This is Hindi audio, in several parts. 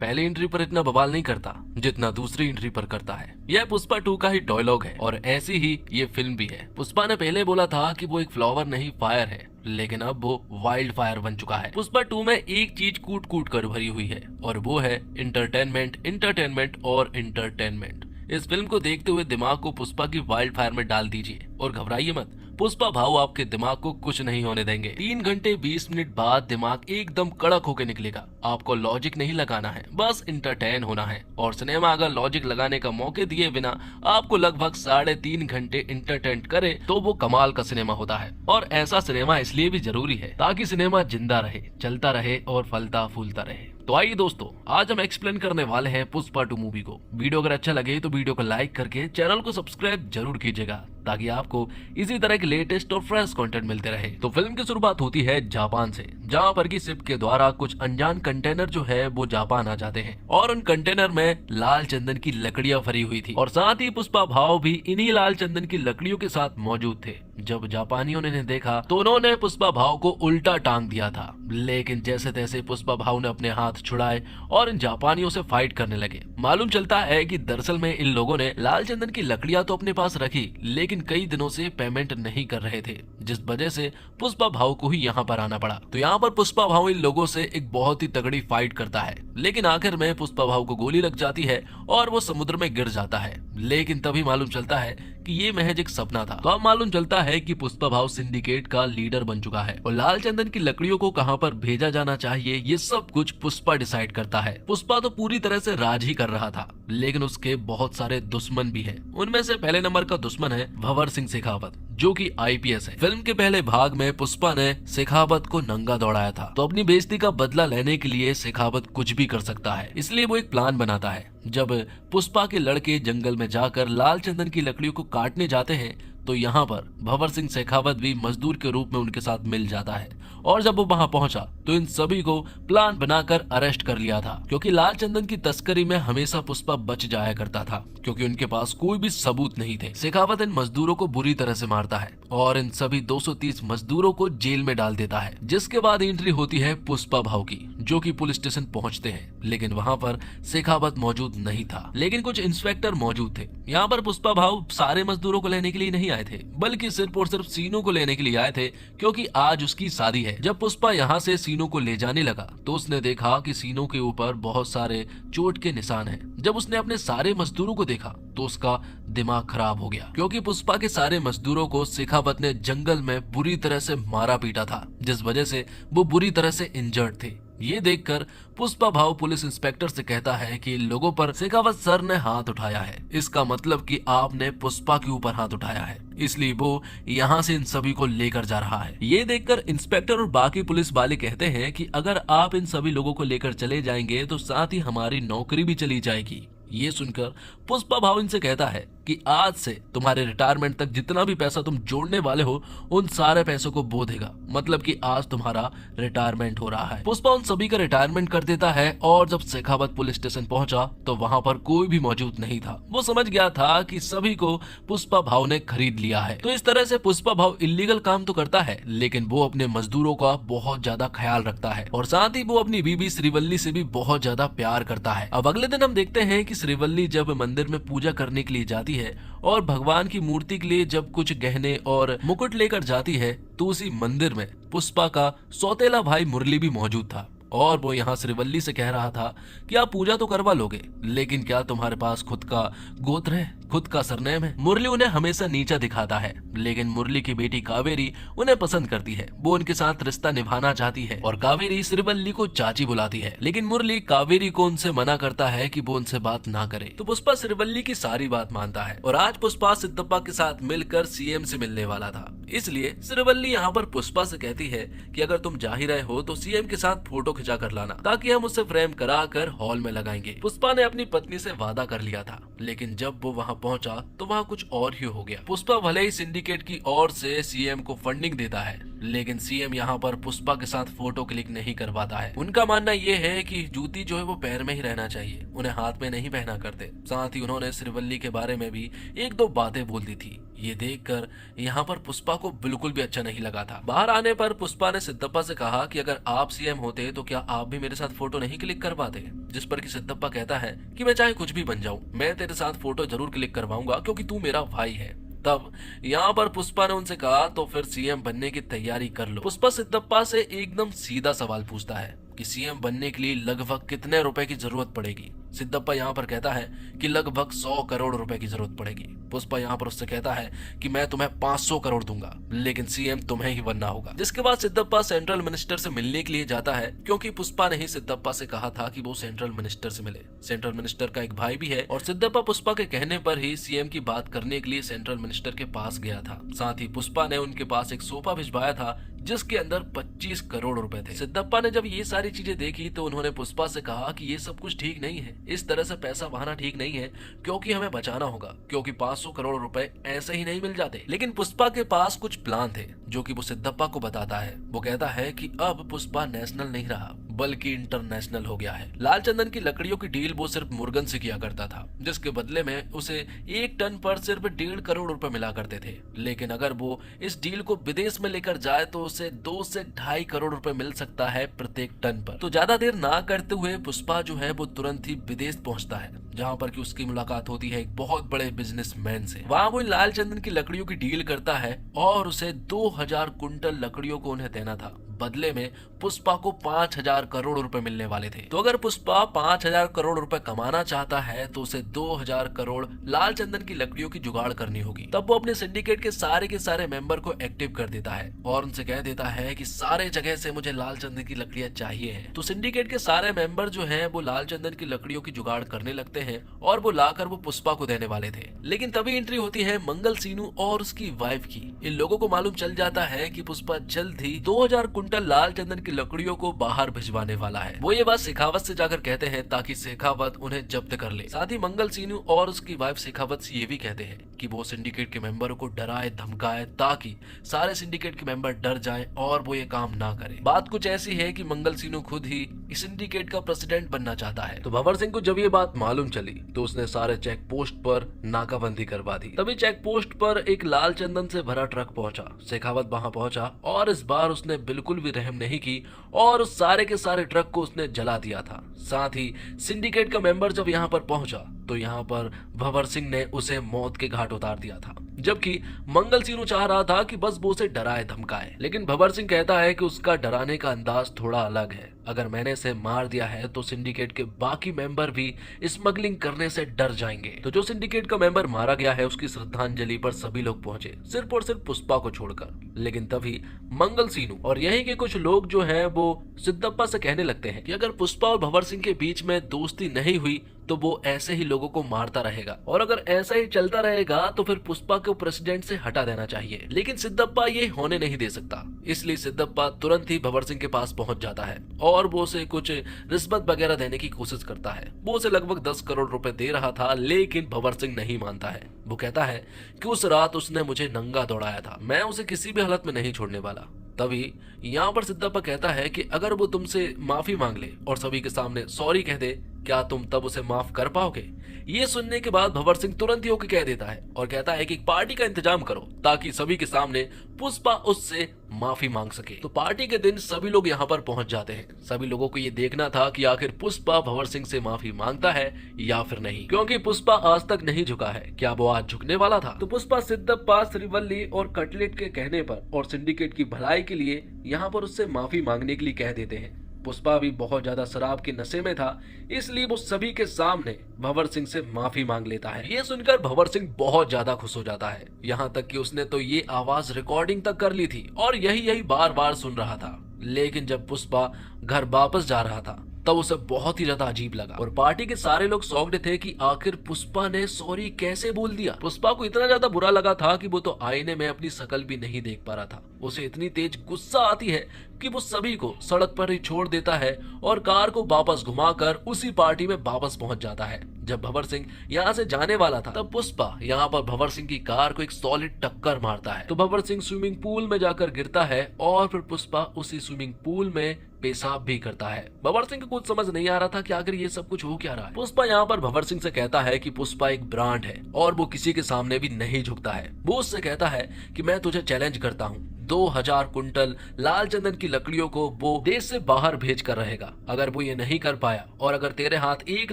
पहली एंट्री पर इतना बवाल नहीं करता जितना दूसरी एंट्री पर करता है। यह पुष्पा 2 का ही डायलॉग है और ऐसी ही ये फिल्म भी है। पुष्पा ने पहले बोला था कि वो एक फ्लावर नहीं फायर है, लेकिन अब वो वाइल्ड फायर बन चुका है। पुष्पा 2 में एक चीज कूट कूट कर भरी हुई है और वो है इंटरटेनमेंट, इंटरटेनमेंट और इंटरटेनमेंट। इस फिल्म को देखते हुए दिमाग को पुष्पा की वाइल्ड फायर में डाल दीजिए और घबराइए मत, पुष्पा भाव आपके दिमाग को कुछ नहीं होने देंगे। 3 घंटे 20 मिनट बाद दिमाग एकदम कड़क होकर निकलेगा। आपको लॉजिक नहीं लगाना है, बस इंटरटेन होना है। और सिनेमा अगर लॉजिक लगाने का मौके दिए बिना आपको लगभग 3.5 घंटे इंटरटेन करे तो वो कमाल का सिनेमा होता है। और ऐसा सिनेमा इसलिए भी जरूरी है ताकि सिनेमा जिंदा रहे, चलता रहे और फलता फूलता रहे। तो आइए दोस्तों, आज हम एक्सप्लेन करने वाले हैं पुष्पा 2 मूवी को। वीडियो अगर अच्छा लगे तो वीडियो को लाइक करके चैनल को सब्सक्राइब जरूर कीजिएगा ताकि आपको इसी तरह के लेटेस्ट और फ्रेश कंटेंट मिलते रहे। तो फिल्म की शुरुआत होती है जापान से, जहां पर की शिप के द्वारा कुछ अनजान कंटेनर जो है वो जापान आ जाते हैं और उन कंटेनर में लाल चंदन की लकड़ियां भरी हुई थी और साथ ही पुष्पा भाव भी इन्हीं लाल चंदन की लकड़ियों के साथ मौजूद थे। जब जापानियों ने देखा तो उन्होंने पुष्पा भाव को उल्टा टांग दिया था, लेकिन जैसे तैसे पुष्पा भाव ने अपने हाथ छुड़ाए और इन जापानियों से फाइट करने लगे। मालूम चलता है कि दरअसल में इन लोगों ने लाल चंदन की लकड़ियां तो अपने पास रखी, लेकिन कई दिनों से पेमेंट नहीं कर रहे थे, जिस वजह से पुष्पा भाव को ही यहाँ पर आना पड़ा। तो यहाँ पर पुष्पा भाव इन लोगों से एक बहुत ही तगड़ी फाइट करता है, लेकिन आखिर में पुष्पा भाव को गोली लग जाती है और वो समुद्र में गिर जाता है। लेकिन तभी मालूम चलता है कि ये महज एक सपना था। तो अब मालूम चलता है कि पुष्पा भाव सिंडिकेट का लीडर बन चुका है और लाल चंदन की लकड़ियों को कहां पर भेजा जाना चाहिए ये सब कुछ पुष्पा डिसाइड करता है। पुष्पा तो पूरी तरह से राज ही कर रहा था, लेकिन उसके बहुत सारे दुश्मन भी हैं। उनमें से पहले नंबर का दुश्मन है भंवर सिंह शेखावत, जो कि आईपीएस है। फिल्म के पहले भाग में पुष्पा ने शेखावत को नंगा दौड़ाया था, तो अपनी बेइज्जती का बदला लेने के लिए शेखावत कुछ भी कर सकता है, इसलिए वो एक प्लान बनाता है। जब पुष्पा के लड़के जंगल में जाकर लाल चंदन की लकड़ियों को काटने जाते हैं तो यहाँ पर भंवर सिंह शेखावत भी मजदूर के रूप में उनके साथ मिल जाता है और जब वो वहाँ पहुंचा तो इन सभी को प्लान बनाकर अरेस्ट कर लिया था, क्योंकि लाल चंदन की तस्करी में हमेशा पुष्पा बच जाया करता था क्योंकि उनके पास कोई भी सबूत नहीं थे। शेखावत इन मजदूरों को बुरी तरह से मारता है और इन सभी 230 मजदूरों को जेल में डाल देता है, जिसके बाद एंट्री होती है पुष्पा भाव की, जो कि पुलिस स्टेशन पहुंचते हैं। लेकिन वहां पर शेखावत मौजूद नहीं था, लेकिन कुछ इंस्पेक्टर मौजूद थे। यहाँ पर पुष्पा भाव सारे मजदूरों को लेने के लिए नहीं आए थे, बल्कि सिर्फ और सिर्फ सीनू को लेने के लिए आए थे, क्योंकि आज उसकी शादी है। जब पुष्पा यहाँ से सीनू को ले जाने लगा तो उसने देखा कि सीनू के ऊपर बहुत सारे चोट के निशान हैं। जब उसने अपने सारे मजदूरों को देखा तो उसका दिमाग खराब हो गया, क्योंकि पुष्पा के सारे मजदूरों को शेखावत ने जंगल में बुरी तरह से मारा पीटा था, जिस वजह से वो बुरी तरह से इंजर्ड थे। ये देखकर पुष्पा भाव पुलिस इंस्पेक्टर से कहता है कि इन लोगों पर शेखावत सर ने हाथ उठाया है, इसका मतलब कि आपने पुष्पा के ऊपर हाथ उठाया है, इसलिए वो यहाँ से इन सभी को लेकर जा रहा है। ये देखकर इंस्पेक्टर और बाकी पुलिस वाले कहते हैं कि अगर आप इन सभी लोगों को लेकर चले जाएंगे तो साथ ही हमारी नौकरी भी चली जाएगी। ये सुनकर पुष्पा भाव इनसे कहता है कि आज से तुम्हारे रिटायरमेंट तक जितना भी पैसा तुम जोड़ने वाले हो उन सारे पैसों को वो देगा, मतलब कि आज तुम्हारा रिटायरमेंट हो रहा है। पुष्पा उन सभी का रिटायरमेंट कर देता है और जब शेखावत पुलिस स्टेशन पहुंचा तो वहां पर कोई भी मौजूद नहीं था। वो समझ गया था कि सभी को पुष्पा भाव ने खरीद लिया है। तो इस तरह से पुष्पा भाव इलीगल काम तो करता है, लेकिन वो अपने मजदूरों का बहुत ज्यादा ख्याल रखता है और साथ ही वो अपनी बीबी श्रीवल्ली से भी बहुत ज्यादा प्यार करता है। अब अगले दिन हम देखते हैं कि श्रीवल्ली जब मंदिर में पूजा करने के लिए जाती है और भगवान की मूर्ति के लिए जब कुछ गहने और मुकुट लेकर जाती है तो उसी मंदिर में पुष्पा का सौतेला भाई मुरली भी मौजूद था और वो यहाँ श्रीवल्ली से कह रहा था कि आप पूजा तो करवा लोगे, लेकिन क्या तुम्हारे पास खुद का गोत्र है, खुद का सरनेम है। मुरली उन्हें हमेशा नीचा दिखाता है, लेकिन मुरली की बेटी कावेरी उन्हें पसंद करती है, वो उनके साथ रिश्ता निभाना चाहती है और कावेरी श्रीवल्ली को चाची बुलाती है। लेकिन मुरली कावेरी को उनसे मना करता है कि वो उनसे बात ना करे। तो पुष्पा श्रीवल्ली की सारी बात मानता है और आज पुष्पा सिद्धप्पा के साथ मिलकर सीएम से मिलने वाला था, इसलिए श्रीवल्ली यहाँ पर पुष्पा से कहती है कि अगर तुम जा ही रहे हो तो सीएम के साथ फोटो खिंचा कर लाना, ताकि हम उसे फ्रेम करा कर हॉल में लगाएंगे। पुष्पा ने अपनी पत्नी से वादा कर लिया था, लेकिन जब वो वहाँ पहुंचा तो वहाँ कुछ और ही हो गया। पुष्पा भले ही सिंडिकेट की ओर से सीएम को फंडिंग देता है, लेकिन सीएम यहाँ पर पुष्पा के साथ फोटो क्लिक नहीं करवाता है। उनका मानना ये है कि जूती जो है वो पैर में ही रहना चाहिए, उन्हें हाथ में नहीं पहना करते। साथ ही उन्होंने श्रीवल्ली के बारे में भी 1-2 बातें बोल दी थी। ये देखकर यहाँ पर पुष्पा को बिल्कुल भी अच्छा नहीं लगा था। बाहर आने पर पुष्पा ने सिद्धप्पा से कहा कि अगर आप सीएम होते तो क्या आप भी मेरे साथ फोटो नहीं क्लिक करवाते, जिस पर कि सिद्धप्पा कहता है कि मैं चाहे कुछ भी बन जाऊं, मैं तेरे साथ फोटो जरूर क्लिक करवाऊंगा क्योंकि तू मेरा भाई है। तब यहाँ पर पुष्पा ने उनसे कहा तो फिर सीएम बनने की तैयारी कर लो। पुष्पा सिद्धप्पा से एकदम सीधा सवाल पूछता है कि सीएम बनने के लिए लगभग कितने रुपए की जरूरत पड़ेगी। सिद्धप्पा यहाँ पर कहता है कि लगभग 100 करोड़ रुपए की जरूरत पड़ेगी। पुष्पा यहाँ पर उससे कहता है कि मैं तुम्हें 500 करोड़ दूंगा, लेकिन सीएम तुम्हें ही बनना होगा। जिसके बाद सिद्धप्पा सेंट्रल मिनिस्टर से मिलने के लिए जाता है, क्योंकि पुष्पा ने ही सिद्धप्पा से कहा था कि वो सेंट्रल मिनिस्टर से मिले। सेंट्रल मिनिस्टर का एक भाई भी है और सिद्धप्पा पुष्पा के कहने पर ही सीएम की बात करने के लिए सेंट्रल मिनिस्टर के पास गया था। साथ ही पुष्पा ने उनके पास एक सोफा भिजवाया था जिसके अंदर 25 करोड़ रुपए थे। सिद्धप्पा ने जब ये सारी चीजें देखी तो उन्होंने पुष्पा से कहा कि ये सब कुछ ठीक नहीं है, इस तरह से पैसा बहाना ठीक नहीं है, क्योंकि हमें बचाना होगा, क्योंकि 500 करोड़ रुपए ऐसे ही नहीं मिल जाते। लेकिन पुष्पा के पास कुछ प्लान थे जो कि वो सिद्धप्पा को बताता है। वो कहता है कि अब पुष्पा नेशनल नहीं रहा बल्कि इंटरनेशनल हो गया है। लाल चंदन की लकड़ियों की डील वो सिर्फ मुर्गन से किया करता था, जिसके बदले में उसे 1 टन पर सिर्फ 1.5 करोड़ रुपए मिला करते थे। लेकिन अगर वो इस डील को विदेश में लेकर जाए तो उसे 2 से 2.5 करोड़ रुपए मिल सकता है प्रत्येक टन पर। तो ज्यादा देर ना करते हुए पुष्पा जो है वो तुरंत ही विदेश पहुंचता है, जहां पर कि उसकी मुलाकात होती है एक बहुत बड़े बिजनेसमैन से। वहां वो लाल चंदन की लकड़ियों की डील करता है और उसे 2000 कुंटल लकड़ियों को उन्हें देना था। बदले में पुष्पा को 5000 करोड़ रुपए मिलने वाले थे। तो अगर पुष्पा 5000 करोड़ रुपए कमाना चाहता है तो उसे 2000 करोड़ लाल चंदन की लकड़ियों की जुगाड़ करनी होगी। तब वो अपने सिंडिकेट के सारे मेंबर को एक्टिव कर देता है और उनसे कह देता है कि सारे जगह से मुझे लाल चंदन की लकड़ियां चाहिए हैं। तो सिंडिकेट के सारे मेंबर जो हैं वो लाल चंदन की लकड़ियों की जुगाड़ करने लगते हैं और वो लाकर वो पुष्पा को देने वाले थे। लेकिन तभी एंट्री होती है मंगल सीनू और उसकी वाइफ की। इन लोगों को मालूम चल जाता है कि पुष्पा जल्द ही 2000 कुंटल लाल चंदन की लकड़ियों को बाहर भिजवाने वाला है। वो ये बात शेखावत से जाकर कहते हैं ताकि शेखावत उन्हें जब्त कर ले। साथ ही मंगल सीनू और उसकी वाइफ शेखावत से ये भी कहते हैं कि वो सिंडिकेट के मेंबरों को डराए धमकाए ताकि सारे सिंडिकेट के मेंबर डर जाएं और वो ये काम ना करें। बात कुछ ऐसी है कि मंगल सीनू खुद ही इस सिंडिकेट का प्रेसिडेंट बनना चाहता है। तो भंवर सिंह को जब ये बात मालूम चली तो उसने सारे चेक पोस्ट पर नाकाबंदी करवा दी। तभी चेक पोस्ट पर एक लाल चंदन से भरा ट्रक पहुंचा। शेखावत वहां पहुंचा और इस बार उसने बिल्कुल भी रहम नहीं की और उस सारे के सारे ट्रक को उसने जला दिया था। साथ ही सिंडिकेट का मेंबर जब यहाँ पर पहुंचा तो यहाँ पर भंवर सिंह ने उसे मौत के घाट उतार दिया था, जबकि मंगल सीनू चाह रहा था कि बस वो उसे डराए धमकाए। लेकिन भंवर सिंह कहता है कि उसका डराने का अंदाज थोड़ा अलग है। अगर मैंने इसे मार दिया है तो सिंडिकेट के बाकी मेंबर भी स्मगलिंग करने से डर जाएंगे। तो जो सिंडिकेट का मेंबर मारा गया है उसकी श्रद्धांजलि पर सभी लोग पहुंचे, सिर्फ और सिर्फ पुष्पा को छोड़कर। लेकिन तभी मंगल सीनू और यहीं के कुछ लोग जो हैं वो सिद्धप्पा से कहने लगते हैं कि अगर पुष्पा और भंवर सिंह के बीच में दोस्ती नहीं हुई तो वो ऐसे ही लोगों को मारता रहेगा और अगर ऐसा ही चलता रहेगा तो फिर पुष्पा को प्रेसिडेंट से हटा देना चाहिए। लेकिन सिद्धप्पा ये होने नहीं दे सकता, इसलिए सिद्धप्पा तुरंत ही भंवर सिंह के पास पहुंच जाता है और वो उसे कुछ रिश्वत वगैरह देने की कोशिश करता है। वो उसे लगभग 10 करोड़ रुपए दे रहा था, लेकिन भंवर सिंह नहीं मानता है। वो कहता है कि उस रात उसने मुझे नंगा दौड़ाया था, मैं उसे किसी भी हालत में नहीं छोड़ने वाला। तभी यहाँ पर सिद्धप्पा कहता है कि अगर वो तुमसे माफी मांग ले और सभी के सामने सॉरी कह दे, क्या तुम तब उसे माफ कर पाओगे? ये सुनने के बाद भंवर सिंह तुरंत ही होकर कह देता है और कहता है कि पार्टी का इंतजाम करो ताकि सभी के सामने पुष्पा उससे माफी मांग सके। तो पार्टी के दिन सभी लोग यहाँ पर पहुंच जाते हैं। सभी लोगों को ये देखना था कि आखिर पुष्पा भंवर सिंह से माफी मांगता है या फिर नहीं, क्योंकि पुष्पा आज तक नहीं झुका है। क्या वो आज झुकने वाला था? तो पुष्पा सिद्धप्पा, श्रीवल्ली और कटलेट के कहने पर और सिंडिकेट की भलाई के लिए यहाँ पर उससे माफी मांगने के लिए कह देते हैं। पुष्पा भी बहुत ज्यादा शराब के नशे में था, इसलिए वो सभी के सामने भंवर सिंह से माफी मांग लेता है। ये सुनकर भंवर सिंह बहुत ज्यादा खुश हो जाता है, यहाँ तक कि उसने तो ये आवाज रिकॉर्डिंग तक कर ली थी और यही बार बार सुन रहा था। लेकिन जब पुष्पा घर वापस जा रहा था तब उसे बहुत ही ज्यादा अजीब लगा और पार्टी के सारे लोग शॉक्ड थे कि आखिर पुष्पा ने सॉरी कैसे बोल दिया। पुष्पा को इतना ज्यादा बुरा लगा था कि वो तो आईने में अपनी शक्ल भी नहीं देख पा रहा था। उसे इतनी तेज गुस्सा आती है कि वो सभी को सड़क पर ही छोड़ देता है और कार को वापस घुमाकर उसी पार्टी में वापस पहुंच जाता है जब भंवर सिंह यहाँ से जाने वाला था तब पुष्पा यहाँ पर भंवर सिंह की कार को एक सॉलिड टक्कर मारता है। तो भंवर सिंह स्विमिंग पूल में जाकर गिरता है और फिर पुष्पा उसी स्विमिंग पूल में पेशाब भी करता है। भंवर सिंह को कुछ समझ नहीं आ रहा था कि आखिर ये सब कुछ हो क्या रहा है। पुष्पा यहाँ पर भंवर सिंह से कहता है कि पुष्पा एक ब्रांड है और वो किसी के सामने भी नहीं झुकता है। वो उससे कहता है कि मैं तुझे चैलेंज करता हूँ, 2000 कुंटल लाल चंदन की लकड़ियों को वो देश से बाहर भेज कर रहेगा। अगर वो ये नहीं कर पाया और अगर तेरे हाथ एक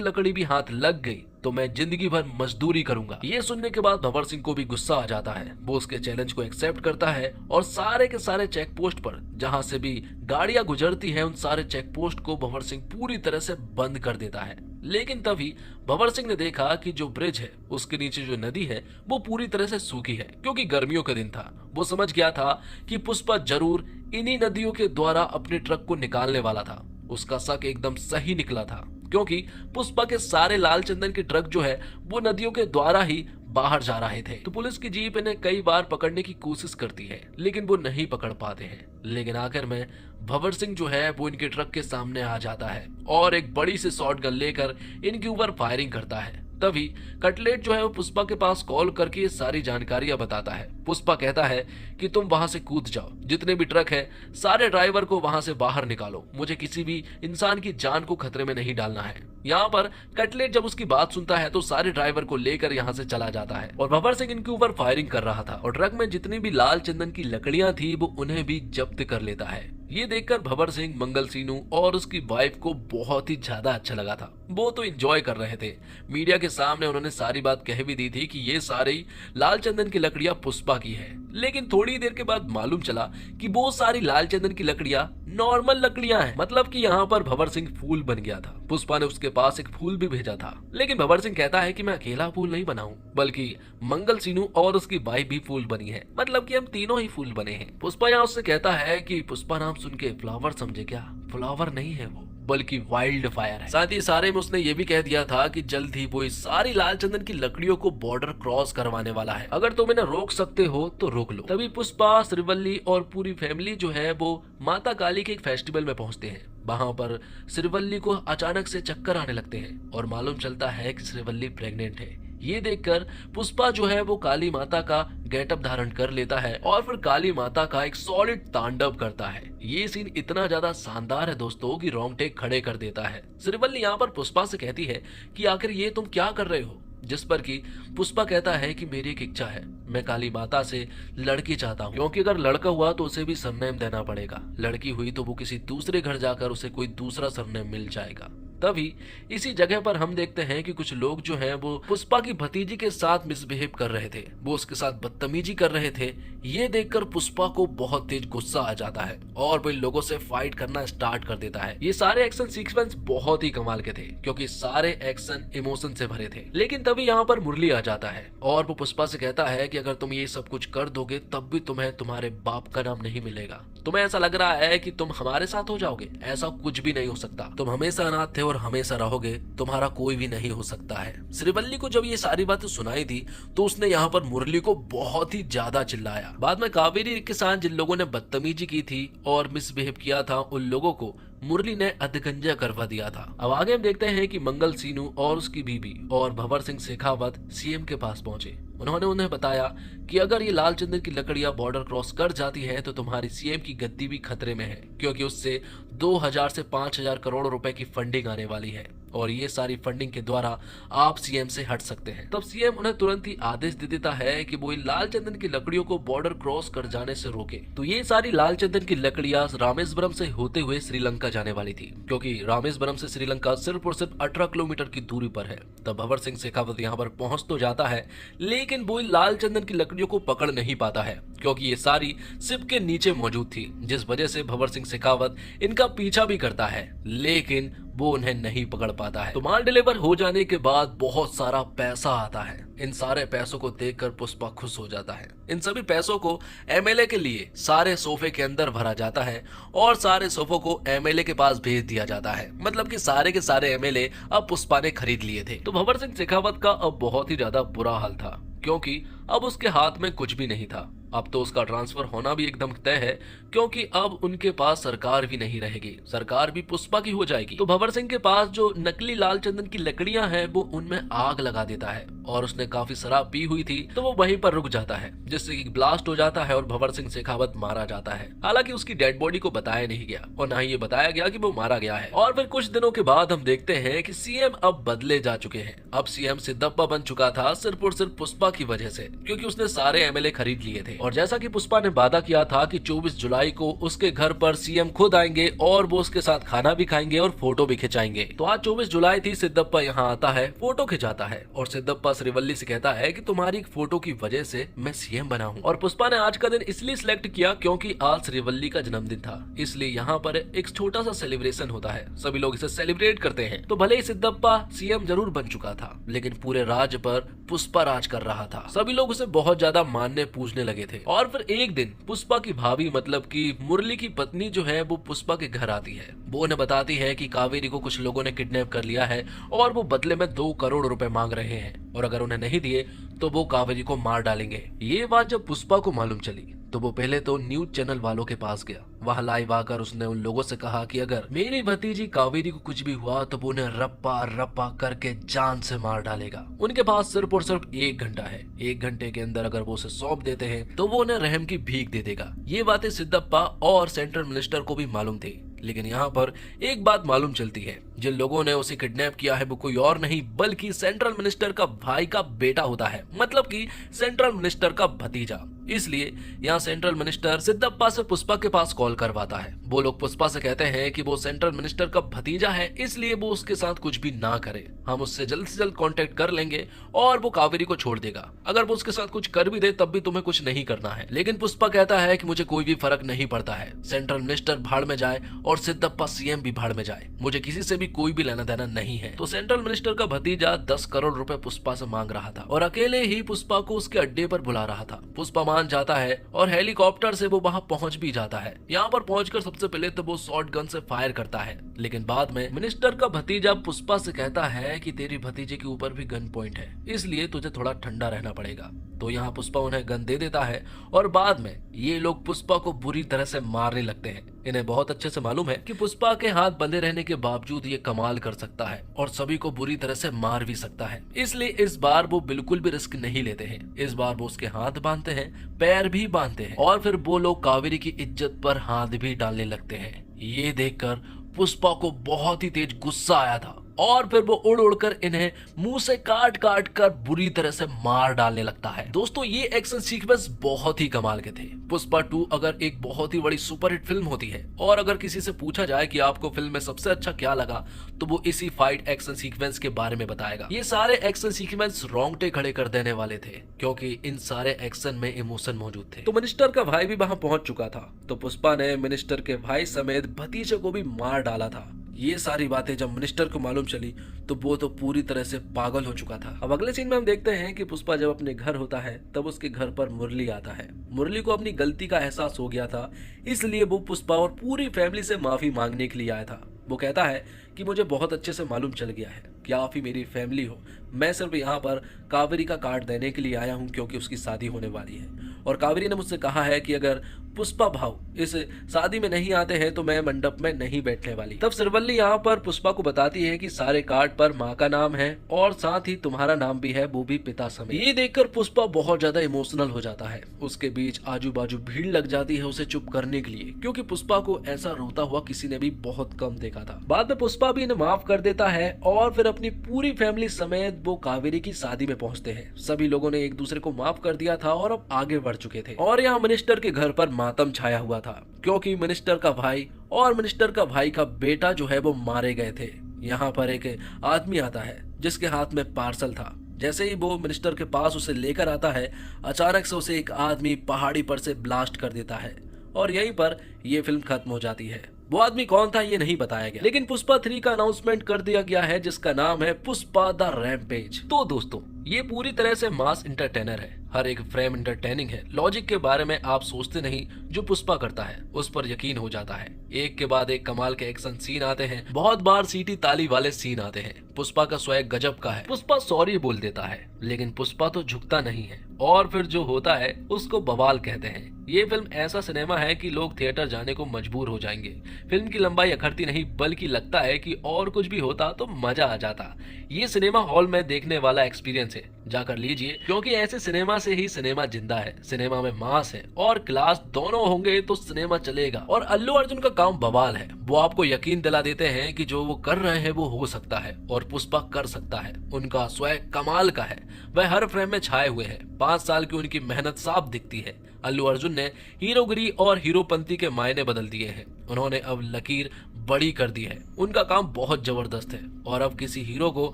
लकड़ी भी हाथ लग गई तो मैं जिंदगी भर मजदूरी करूंगा। ये सुनने के बाद भंवर सिंह को भी गुस्सा आ जाता है। वो उसके चैलेंज को एक्सेप्ट करता है और सारे के सारे चेक पोस्ट पर जहां से भी गाड़ियां गुजरती हैं उन सारे चेक पोस्ट को भंवर सिंह पूरी तरह से बंद कर देता है। लेकिन तभी भंवर सिंह ने देखा कि जो ब्रिज है उसके नीचे जो नदी है वो पूरी तरह से सूखी है, क्योंकि गर्मियों का दिन था। वो समझ गया था कि पुष्पा जरूर इन्हीं नदियों के द्वारा अपने ट्रक को निकालने वाला था। उसका शक एकदम सही निकला था, क्योंकि पुष्पा के सारे लाल चंदन के ट्रक जो है वो नदियों के द्वारा ही बाहर जा रहे थे। तो पुलिस की जीप इन्हें कई बार पकड़ने की कोशिश करती है लेकिन वो नहीं पकड़ पाते हैं। लेकिन आखिर में भंवर सिंह जो है वो इनके ट्रक के सामने आ जाता है और एक बड़ी सी शॉट गन लेकर इनके ऊपर फायरिंग करता है। तभी कटलेट जो है वो पुष्पा के पास कॉल करके ये सारी जानकारियां बताता है। पुष्पा कहता है कि तुम वहां से कूद जाओ, जितने भी ट्रक है सारे ड्राइवर को वहां से बाहर निकालो, मुझे किसी भी इंसान की जान को खतरे में नहीं डालना है। यहाँ पर कटलेट जब उसकी बात सुनता है तो सारे ड्राइवर को लेकर यहाँ से चला जाता है और भंवर सिंह इनके ऊपर फायरिंग कर रहा था और ट्रक में जितनी भी लाल चंदन की लकड़ियां थी वो उन्हें भी जब्त कर लेता है। ये देखकर भंवर सिंह, मंगल सीनू और उसकी वाइफ को बहुत ही ज्यादा अच्छा लगा था। वो तो एंजॉय कर रहे थे। मीडिया के सामने उन्होंने सारी बात कह भी दी थी कि ये सारी लाल चंदन की लकड़ियां पुष्पा की है। लेकिन थोड़ी देर के बाद मालूम चला कि वो सारी लाल चंदन की लकड़ियां नॉर्मल लकड़ियां हैं, मतलब कि यहाँ पर भंवर सिंह फूल बन गया था। पुष्पा ने उसके पास एक फूल भी भेजा था, लेकिन भंवर सिंह कहता है कि मैं अकेला फूल नहीं बना हूँ, बल्कि मंगल सीनू और उसकी वाइफ भी फूल बनी है, मतलब कि हम तीनों ही फूल बने हैं। पुष्पा यहाँ उससे कहता है कि पुष्पा नाम सुन के फ्लावर समझे क्या? फ्लावर नहीं है वो, बल्कि वाइल्ड फायर है। साथ ही सारे में उसने ये भी कह दिया था कि जल्द ही वो इस सारी लाल चंदन की लकड़ियों को बॉर्डर क्रॉस करवाने वाला है। अगर तुम इन्हें रोक सकते हो तो रोक लो। तभी पुष्पा, श्रीवल्ली और पूरी फैमिली जो है वो माता काली के एक फेस्टिवल में पहुंचते हैं। वहां पर श्रीवल्ली को अचानक से चक्कर आने लगते हैं और मालूम चलता है कि श्रीवल्ली प्रेग्नेंट है। ये देखकर पुष्पा जो है वो काली माता का गेटअप धारण कर लेता है और फिर काली माता का एक सॉलिड तांडव करता है। ये सीन इतना ज्यादा शानदार है दोस्तों कि रोंगटे खड़े कर देता है। श्रीवल्ली यहाँ पर पुष्पा से कहती है कि आखिर ये तुम क्या कर रहे हो, जिस पर कि पुष्पा कहता है कि मेरी एक इच्छा है, मैं काली माता से लड़की चाहता हूँ, क्योंकि अगर लड़का हुआ तो उसे भी सरनेम देना पड़ेगा, लड़की हुई तो वो किसी दूसरे घर जाकर उसे कोई दूसरा सरनेम मिल जाएगा। तभी इसी जगह पर हम देखते हैं कि कुछ लोग जो हैं वो पुष्पा की भतीजी के साथ मिसबिहेव कर रहे थे, वो उसके साथ बदतमीजी कर रहे थे। ये देखकर पुष्पा को बहुत तेज गुस्सा आ जाता है और वो इन लोगों से फाइट करना स्टार्ट कर देता है। ये सारे एक्शन सीक्वेंस बहुत ही कमाल के थे, क्योंकि सारे एक्शन इमोशन से भरे थे। लेकिन तभी यहाँ पर मुरली आ जाता है और वो पुष्पा से कहता है कि अगर तुम ये सब कुछ कर दोगे तब भी तुम्हें तुम्हारे बाप का नाम नहीं मिलेगा। तुम्हें ऐसा लग रहा है कि तुम हमारे साथ हो जाओगे, ऐसा कुछ भी नहीं हो सकता। तुम हमेशा अनाथ थे और हमेशा रहोगे, तुम्हारा कोई भी नहीं हो सकता है। श्रीवल्ली को जब ये सारी बातें सुनाई थी तो उसने यहाँ पर मुरली को बहुत ही ज्यादा चिल्लाया। बाद में कावेरी के साथ जिन लोगों ने बदतमीजी की थी और मिसबिहेव किया था उन लोगों को मुरली ने अधगंजा करवा दिया था। अब आगे हम देखते हैं कि मंगल सीनू और उसकी बीबी और भंवर सिंह शेखावत सीएम के पास पहुंचे। उन्होंने उन्हें बताया कि अगर ये लाल चंदन की लकड़ियां बॉर्डर क्रॉस कर जाती है तो तुम्हारी सीएम की गद्दी भी खतरे में है, क्योंकि उससे 2000 से 5000 करोड़ रुपए की फंडिंग आने वाली है और ये सारी फंडिंग के द्वारा आप सीएम से हट सकते हैं। तब सीएम उन्हें तुरंत ही आदेश दे देता है कि वो लाल चंदन की लकड़ियों को बॉर्डर क्रॉस कर जाने से रोके। तो ये सारी लाल चंदन की लकड़ियां रामेश्वरम से होते हुए श्रीलंका जाने वाली थी, क्योंकि रामेश्वरम से श्रीलंका सिर्फ और सिर्फ 18 किलोमीटर की दूरी पर है। तब भंवर सिंह शेखावत यहाँ पर पहुंच तो जाता है, लेकिन वो लाल चंदन की लकड़ियों को पकड़ नहीं पाता है, क्योंकि ये सारी शिप के नीचे मौजूद थी, जिस वजह से भंवर सिंह शेखावत इनका पीछा भी करता है, लेकिन वो उन्हें नहीं पकड़ पाता है। तो माल डिलीवर हो जाने के बाद बहुत सारा पैसा आता है। इन सारे पैसों को देखकर पुष्पा खुश हो जाता है। इन सभी पैसों को एमएलए के लिए सारे सोफे के अंदर भरा जाता है और सारे सोफों को एमएलए के पास भेज दिया जाता है, मतलब कि सारे के सारे एमएलए अब पुष्पा ने खरीद लिए थे। तो भंवर सिंह शेखावत का अब बहुत ही ज्यादा बुरा हाल था, क्योंकि अब उसके हाथ में कुछ भी नहीं था। अब तो उसका ट्रांसफर होना भी एकदम तय है, क्योंकि अब उनके पास सरकार भी नहीं रहेगी, सरकार भी पुष्पा की हो जाएगी। तो भंवर सिंह के पास जो नकली लाल चंदन की लकड़ियां हैं वो उनमें आग लगा देता है, और उसने काफी शराब पी हुई थी तो वो वहीं पर रुक जाता है, जिससे कि ब्लास्ट हो जाता है और भंवर सिंह शेखावत मारा जाता है। हालांकि उसकी डेड बॉडी को बताया नहीं गया और ना ही ये बताया गया कि वो मारा गया है। और फिर कुछ दिनों के बाद हम देखते हैं कि सीएम अब बदले जा चुके हैं। अब सीएम सिद्धप्पा बन चुका था सिर्फ और सिर्फ पुष्पा की वजह से, क्योंकि उसने सारे एमएलए खरीद लिए थे। और जैसा कि पुष्पा ने वादा किया था कि 24 जुलाई को उसके घर पर सीएम खुद आएंगे और वो उसके साथ खाना भी खाएंगे और फोटो भी खिंचाएंगे। तो आज 24 जुलाई थी, सिद्धप्पा यहाँ आता है, फोटो खिंचाता है और सिद्धप्पा श्रीवल्ली से कहता है कि तुम्हारी फोटो की वजह से मैं सीएम बना हूँ। और पुष्पा ने आज का दिन इसलिए सिलेक्ट किया क्योंकि आज श्रीवल्ली का जन्मदिन था, इसलिए यहाँ पर एक छोटा सा सेलिब्रेशन होता है, सभी लोग इसे सेलिब्रेट करते हैं। तो भले ही सिद्धप्पा सीएम जरूर बन चुका था, लेकिन पूरे राज्य पर पुष्पा राज कर रहा था। सभी लोग उसे बहुत ज्यादा मानने पूजने लगे थे। और फिर एक दिन पुष्पा की भाभी मतलब कि मुरली की पत्नी जो है वो पुष्पा के घर आती है। वो उन्हें बताती है कि कावेरी को कुछ लोगों ने किडनैप कर लिया है और वो बदले में 2 करोड़ रुपए मांग रहे हैं, और अगर उन्हें नहीं दिए तो वो कावेरी को मार डालेंगे। ये बात जब पुष्पा को मालूम चली तो वो पहले तो न्यूज चैनल वालों के पास गया। वहां लाइव आकर उसने उन लोगों से कहा कि अगर मेरी भतीजी कावेरी को कुछ भी हुआ तो वो उन्हें रप्पा रप्पा करके जान से मार डालेगा। उनके पास सिर्फ और सिर्फ 1 घंटा है, 1 घंटे के अंदर अगर वो उसे सौंप देते हैं तो वो उन्हें रहम की भीख दे देगा। ये बातें सिद्धप्पा और सेंट्रल मिनिस्टर को भी मालूम थी, लेकिन यहाँ पर एक बात मालूम चलती है, जिन लोगों ने उसे किडनैप किया है वो कोई और नहीं बल्कि सेंट्रल मिनिस्टर का भाई का बेटा होता है, मतलब कि सेंट्रल मिनिस्टर का भतीजा। इसलिए यहाँ सेंट्रल मिनिस्टर सिद्धप्पा से पुष्पा के पास कॉल करवाता है। वो लोग पुष्पा से कहते हैं कि वो सेंट्रल मिनिस्टर का भतीजा है, इसलिए वो उसके साथ कुछ भी ना करे, हम उससे जल्द से जल्द कांटेक्ट कर लेंगे और वो कावेरी को छोड़ देगा। अगर वो उसके साथ कुछ कर भी दे तब भी तुम्हें कुछ नहीं करना है। लेकिन पुष्पा कहता है कि मुझे कोई भी फर्क नहीं पड़ता है, सेंट्रल मिनिस्टर भाड़ में जाए और सिद्धप्पा सीएम भी भाड़ में जाए, मुझे किसी से भी कोई भी लेना देना नहीं है। तो सेंट्रल मिनिस्टर का भतीजा 10 करोड़ रुपए पुष्पा से मांग रहा था और अकेले ही पुष्पा को उसके अड्डे पर बुला रहा था। पुष्पा मान जाता है और हेलीकॉप्टर से वो वहां पहुंच भी जाता है। यहाँ पर पहुंचकर सबसे पहले तो वो शॉट गन से फायर करता है, लेकिन बाद में मिनिस्टर का भतीजा पुष्पा से कहता है कि तेरी भतीजे के ऊपर भी गन पॉइंट है, इसलिए तुझे थोड़ा ठंडा रहना पड़ेगा। तो यहाँ पुष्पा उन्हें गन दे देता है और बाद में ये लोग पुष्पा को बुरी तरह से मारने लगते हैं। इन्हें बहुत अच्छे से मालूम है कि पुष्पा के हाथ बंधे रहने के बावजूद ये कमाल कर सकता है और सभी को बुरी तरह से मार भी सकता है, इसलिए इस बार वो बिल्कुल भी रिस्क नहीं लेते हैं। इस बार वो उसके हाथ बांधते हैं, पैर भी बांधते हैं और फिर वो लोग कावेरी की इज्जत पर हाथ भी डालने लगते हैं। ये देखकर पुष्पा को बहुत ही तेज गुस्सा आया था और फिर वो उड़ उड़कर इन्हें मुंह से काट काट कर बुरी तरह से मार डालने लगता है। दोस्तों ये एक्शन सीक्वेंस बहुत ही कमाल के थे। पुष्पा 2 अगर एक बहुत ही बड़ी सुपरहिट फिल्म होती है और अगर किसी से पूछा जाए कि आपको फिल्म में सबसे अच्छा क्या लगा तो वो इसी फाइट एक्शन सीक्वेंस के बारे में बताएगा। ये सारे एक्शन सीक्वेंस रोंगटे खड़े कर देने वाले थे क्योंकि इन सारे एक्शन में इमोशन मौजूद थे। तो मिनिस्टर का भाई भी वहां पहुंच चुका था, तो पुष्पा ने मिनिस्टर के भाई समेत भतीजे को भी मार डाला था। ये सारी बातें जब मिनिस्टर को मालूम चली तो वो तो पूरी तरह से पागल हो चुका था। अब अगले सीन में हम देखते हैं कि पुष्पा जब अपने घर होता है तब उसके घर पर मुरली आता है। मुरली को अपनी गलती का एहसास हो गया था, इसलिए वो पुष्पा और पूरी फैमिली से माफी मांगने के लिए आया था। वो कहता है कि मुझे बहुत अच्छे से मालूम चल गया है कि आप ही मेरी फैमिली हो, मैं सिर्फ यहाँ पर कावेरी का कार्ड देने के लिए आया हूँ क्योंकि उसकी शादी होने वाली है और कावेरी ने मुझसे कहा है कि अगर पुष्पा भाव इस शादी में नहीं आते हैं तो मैं मंडप में नहीं बैठने वाली। तब श्रीवल्ली यहाँ पर पुष्पा को बताती है कि सारे कार्ड पर माँ का नाम है और साथ ही तुम्हारा नाम भी है, वो भी पिता समेत। ये देखकर पुष्पा बहुत ज्यादा इमोशनल हो जाता है। उसके बीच आजू बाजू भीड़ लग जाती है उसे चुप करने के लिए, क्योंकि पुष्पा को ऐसा रोता हुआ किसी ने भी बहुत कम देखा था। बाद में पुष्पा भी इन्हें माफ कर देता है और फिर अपनी पूरी फैमिली समेत वो कावेरी की शादी में पहुंचते हैं। सभी लोगों ने एक दूसरे को माफ कर दिया था और अब आगे बढ़ चुके थे और यहाँ मिनिस्टर के घर पर मातम छाया हुआ था क्योंकि मिनिस्टर का भाई और मिनिस्टर का भाई का बेटा जो है वो मारे गए थे। यहाँ पर एक आदमी आता है जिसके हाथ में पार्सल था। जैसे ही वो मिनिस्टर के पास उसे लेकर आता है, अचानक से उसे एक आदमी पहाड़ी पर से ब्लास्ट कर देता है और यहीं पर ये फिल्म खत्म हो जाती है। वो आदमी कौन था ये नहीं बताया गया, लेकिन पुष्पा 3 का अनाउंसमेंट कर दिया गया है जिसका नाम है पुष्पा द रैम्पेज। तो दोस्तों ये पूरी तरह से मास इंटरटेनर है, हर एक फ्रेम इंटरटेनिंग है। लॉजिक के बारे में आप सोचते नहीं, जो पुष्पा करता है उस पर यकीन हो जाता है। एक के बाद एक कमाल के एक्शन सीन आते हैं, बहुत बार सीटी ताली वाले सीन आते हैं। पुष्पा का स्वैग गजब का है। पुष्पा सॉरी बोल देता है, लेकिन पुष्पा तो झुकता नहीं है, और फिर जो होता है उसको बवाल कहते हैं। ये फिल्म ऐसा सिनेमा है कि लोग थिएटर जाने को मजबूर हो जाएंगे। फिल्म की लंबाई अखरती नहीं, बल्कि लगता है कि और कुछ भी होता तो मजा आ जाता। ये सिनेमा हॉल में देखने वाला एक्सपीरियंस है, जाकर लीजिए, क्योंकि ऐसे सिनेमा से ही सिनेमा जिंदा है। सिनेमा में मास है और क्लास दोनों होंगे तो सिनेमा चलेगा। और अल्लू अर्जुन का काम बवाल है, वो आपको यकीन दिला देते हैं कि जो वो कर रहे हैं वो हो सकता है, और पुष्पा कर सकता है। उनका स्वैग कमाल का है, वह हर फ्रेम में छाए हुए हैं। 5 साल की उनकी मेहनत साफ दिखती है। अल्लू अर्जुन ने हीरोगिरी और हीरोपंती के मायने बदल दिए हैं। उन्होंने अब लकीर बड़ी कर दी है। उनका काम बहुत जबरदस्त है, और अब किसी हीरो को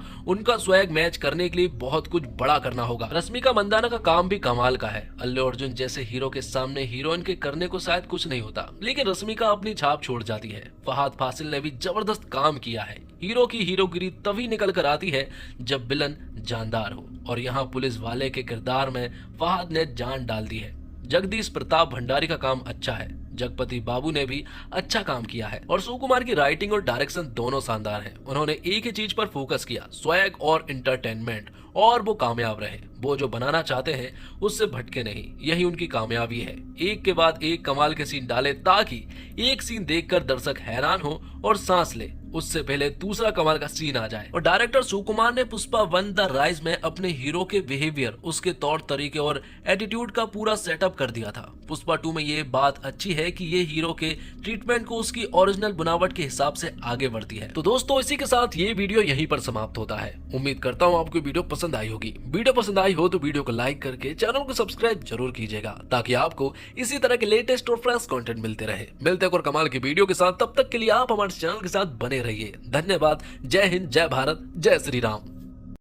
उनका स्वैग मैच करने के लिए बहुत कुछ बड़ा करना होगा। रश्मिका मंदाना का काम भी कमाल का है। अल्लू अर्जुन जैसे हीरो के सामने हीरोइन के करने को शायद कुछ नहीं होता, लेकिन रश्मिका अपनी छाप छोड़ जाती है। फहद फासिल ने भी जबरदस्त काम किया है। हीरो की हीरोगिरी तभी निकल कर आती है जब विलन जानदार हो, और यहाँ पुलिस वाले के किरदार में फहद ने जान डाल दी है। जगदीश प्रताप भंडारी का काम अच्छा है। जगपति बाबू ने भी अच्छा काम किया है, और सुकुमार की राइटिंग और डायरेक्शन दोनों शानदार हैं। उन्होंने एक ही चीज पर फोकस किया, स्वैग और एंटरटेनमेंट, और वो कामयाब रहे। वो जो बनाना चाहते हैं उससे भटके नहीं, यही उनकी कामयाबी है। एक के बाद एक कमाल के सीन डाले, ताकि एक सीन देखकर दर्शक हैरान हो और सांस ले, उससे पहले दूसरा कमाल का सीन आ जाए। और डायरेक्टर सुकुमार ने पुष्पा 1 द राइज में अपने हीरो के बिहेवियर, उसके तौर तरीके और एटीट्यूड का पूरा सेटअप कर दिया था। पुष्पा 2 में ये बात अच्छी है कि ये हीरो के ट्रीटमेंट को उसकी ओरिजिनल बनावट के हिसाब से आगे बढ़ती है। तो दोस्तों, इसी के साथ ये वीडियो यहीं पर समाप्त होता है। उम्मीद करता हूँ आपको वीडियो पसंद आई होगी। वीडियो पसंद आई हो तो वीडियो को लाइक करके चैनल को सब्सक्राइब जरूर कीजिएगा, ताकि आपको इसी तरह के लेटेस्ट और फ्रेश कंटेंट मिलते रहे। मिलते हैं और कमाल की वीडियो के साथ, तब तक के लिए आप हमारे चैनल के साथ बने रहिए। धन्यवाद। जय हिंद, जय भारत, जय श्री राम।